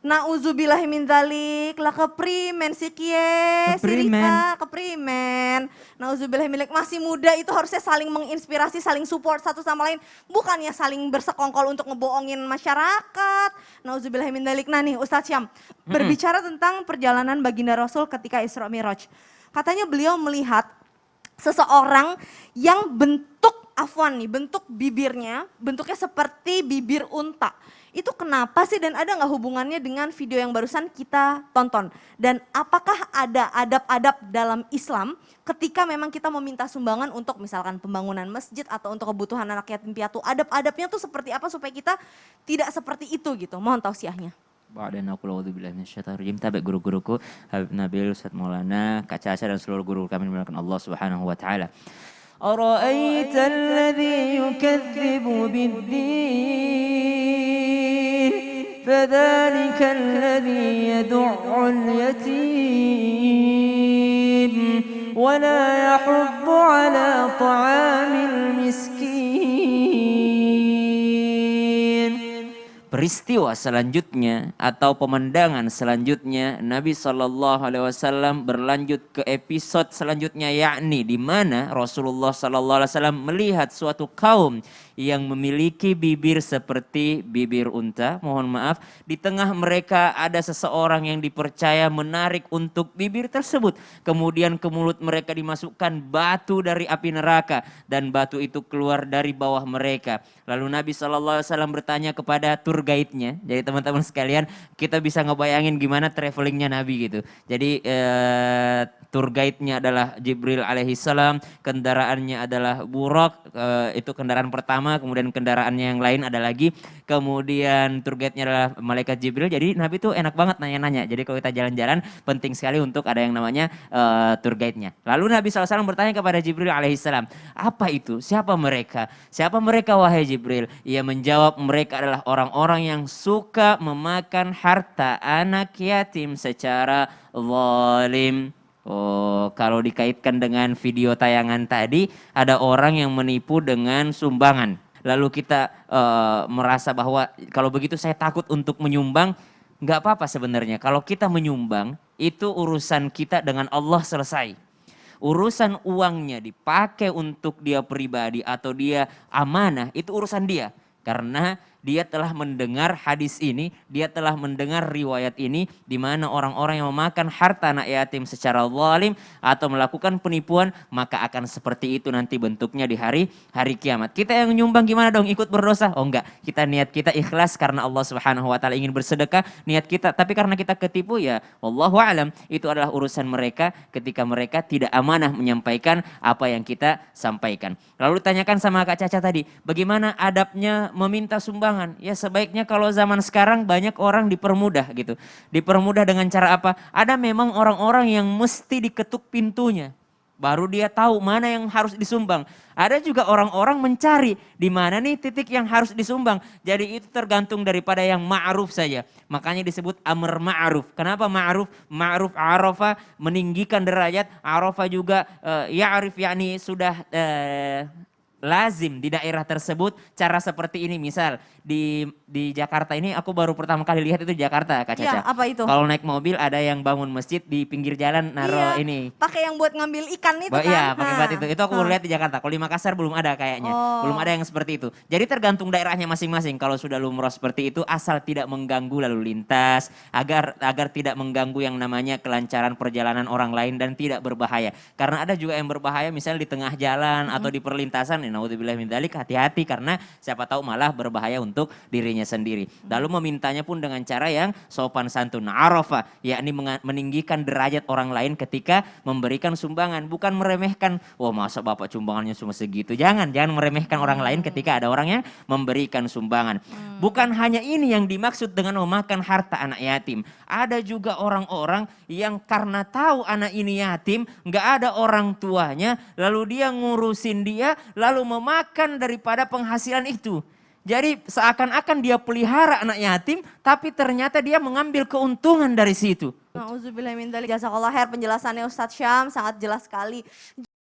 Nauzubillahi min dzalik, lah keprimen si kie, si Rika, keprimen. Nauzubillahi min dzalik, masih muda itu harusnya saling menginspirasi, saling support satu sama lain. Bukannya saling bersekongkol untuk ngebohongin masyarakat. Nauzubillahi min dzalik. Nah nih Ustadz Syam, berbicara tentang perjalanan baginda Rasul ketika Isra Mi'raj. Katanya beliau melihat seseorang yang bentuk bibirnya, bentuknya seperti bibir unta. Itu kenapa sih dan ada nggak hubungannya dengan video yang barusan kita tonton? Dan apakah ada adab-adab dalam Islam ketika memang kita meminta sumbangan untuk misalkan pembangunan masjid atau untuk kebutuhan anak yatim piatu, adab-adabnya tuh seperti apa supaya kita tidak seperti itu gitu? Mohon tausiahnya. Dan aku laudzubillah minasyaitonir rajim. Tabe guru-guruku Habib Nabil, Ustaz Maulana, Kak Caca dan seluruh guru kami dimuliakan Allah Subhanahu wa taala. Ara'aita alladhi yukadzibu bid-din fadzalika alladhi yad'ul yatim wa la yahuddu ala ta'amil miskin. Peristiwa selanjutnya atau pemandangan selanjutnya Nabi SAW berlanjut ke episode selanjutnya, yakni di mana Rasulullah SAW melihat suatu kaum yang memiliki bibir seperti bibir unta. Mohon maaf, di tengah mereka ada seseorang yang dipercaya menarik untuk bibir tersebut. Kemudian ke mulut mereka dimasukkan batu dari api neraka dan batu itu keluar dari bawah mereka. Lalu Nabi SAW bertanya kepada tour guide-nya. Jadi teman-teman sekalian, kita bisa ngebayangin gimana travelingnya Nabi gitu. Jadi tour guide-nya adalah Jibril alaihissalam, kendaraannya adalah buraq, itu kendaraan pertama, kemudian kendaraannya yang lain ada lagi, kemudian tour guide-nya adalah malaikat Jibril. Jadi Nabi tuh enak banget nanya-nanya. Jadi kalau kita jalan-jalan penting sekali untuk ada yang namanya tour guide-nya. Lalu Nabi SAW bertanya kepada Jibril alaihissalam, apa itu? Siapa mereka? Siapa mereka wahai Jibril? Ia menjawab, mereka adalah orang-orang yang suka memakan harta anak yatim secara zalim. Oh, kalau dikaitkan dengan video tayangan tadi, ada orang yang menipu dengan sumbangan. Lalu kita merasa bahwa kalau begitu saya takut untuk menyumbang. Nggak apa-apa sebenarnya. Kalau kita menyumbang, itu urusan kita dengan Allah selesai. Urusan uangnya dipakai untuk dia pribadi atau dia amanah, itu urusan dia. Karena dia telah mendengar hadis ini, dia telah mendengar riwayat ini, di mana orang-orang yang memakan harta anak yatim secara zalim atau melakukan penipuan, maka akan seperti itu nanti bentuknya di hari kiamat. Kita yang nyumbang gimana dong, ikut berdosa? Oh enggak, niat kita ikhlas karena Allah Subhanahu wa taala ingin bersedekah, niat kita, tapi karena kita ketipu ya wallahu alam, itu adalah urusan mereka ketika mereka tidak amanah menyampaikan apa yang kita sampaikan. Lalu tanyakan sama Kak Caca tadi, bagaimana adabnya meminta sumbangan? Ya sebaiknya kalau zaman sekarang banyak orang dipermudah gitu. Dipermudah dengan cara apa? Ada memang orang-orang yang mesti diketuk pintunya. Baru dia tahu mana yang harus disumbang. Ada juga orang-orang mencari di mana nih titik yang harus disumbang. Jadi itu tergantung daripada yang ma'ruf saja. Makanya disebut amr ma'ruf. Kenapa ma'ruf? Ma'ruf arafa, meninggikan derajat. Arafa juga ya'rif, yakni sudah lazim di daerah tersebut cara seperti ini. Misal di Jakarta ini, aku baru pertama kali lihat itu Jakarta, Kak Caca. Iya, apa itu? Kalau naik mobil ada yang bangun masjid di pinggir jalan naro ini. Pakai yang buat ngambil ikan itu kan? Iya, pakai bat itu. Itu aku baru lihat di Jakarta. Kalau di Makassar belum ada kayaknya. Belum ada yang seperti itu. Jadi tergantung daerahnya masing-masing. Kalau sudah lumrah seperti itu, asal tidak mengganggu lalu lintas, agar tidak mengganggu yang namanya kelancaran perjalanan orang lain dan tidak berbahaya. Karena ada juga yang berbahaya, misalnya di tengah jalan atau di perlintasan. Naudzubillah min dzalik, hati-hati karena siapa tahu malah berbahaya untuk dirinya sendiri. Lalu memintanya pun dengan cara yang sopan santun, arafah, yakni meninggikan derajat orang lain ketika memberikan sumbangan, bukan meremehkan. Wah, masa Bapak sumbangannya cuma segitu. Jangan meremehkan orang lain ketika ada orang yang memberikan sumbangan. Bukan hanya ini yang dimaksud dengan memakan harta anak yatim. Ada juga orang-orang yang karena tahu anak ini yatim, nggak ada orang tuanya, lalu dia ngurusin dia, lalu memakan daripada penghasilan itu. Jadi seakan-akan dia pelihara anak yatim, tapi ternyata dia mengambil keuntungan dari situ. Nauzubillah min dzalik. Jazakallah khair, penjelasannya Ustadz Syam sangat jelas sekali.